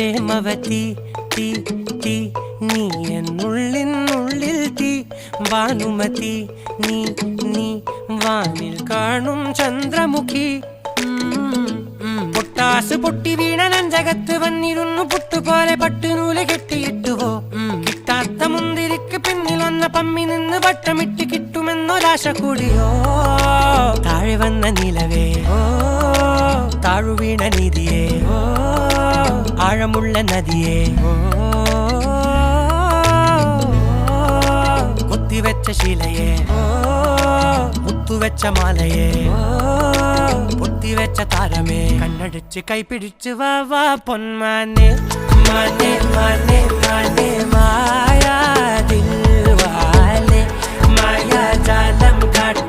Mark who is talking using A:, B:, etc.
A: പ്രേമവതി തീ തീ നീ എന്നുള്ളിൽ തീ ഭാനുമതി നീ നീ വാനിൽ കാണും ചന്ദ്രമുഖി പൊട്ടാസ് പൊട്ടി വീണ നെഞ്ചകത്ത് വന്നിരുന്നു പുട്ടുപോലെ പട്ടുനൂല് കെട്ടിയിട്ടുവോ കിട്ടാത്ത മുന്തിരിക്ക് പിന്നിൽ വന്ന പമ്മി നിന്ന് വട്ടമിട്ട് കിട്ടുമെന്നൊരാശ കൂടിയോ താഴെ വന്ന നിലവേ താഴു വീണ നിധിയേ ആഴമുള്ള നദിയേ കൊത്തിവെച്ച ശിലയേ മുത്തുവെച്ച മാലയേ പൊത്തിവെച്ച താരമേ കണ്ണടിച്ച് കൈപിടിച്ച് വാ വാ പൊന്മാനെ മാനെ മാനെ മാനെ മായാ ദിൽവാലെ മായാ ജാലം കാട്ടി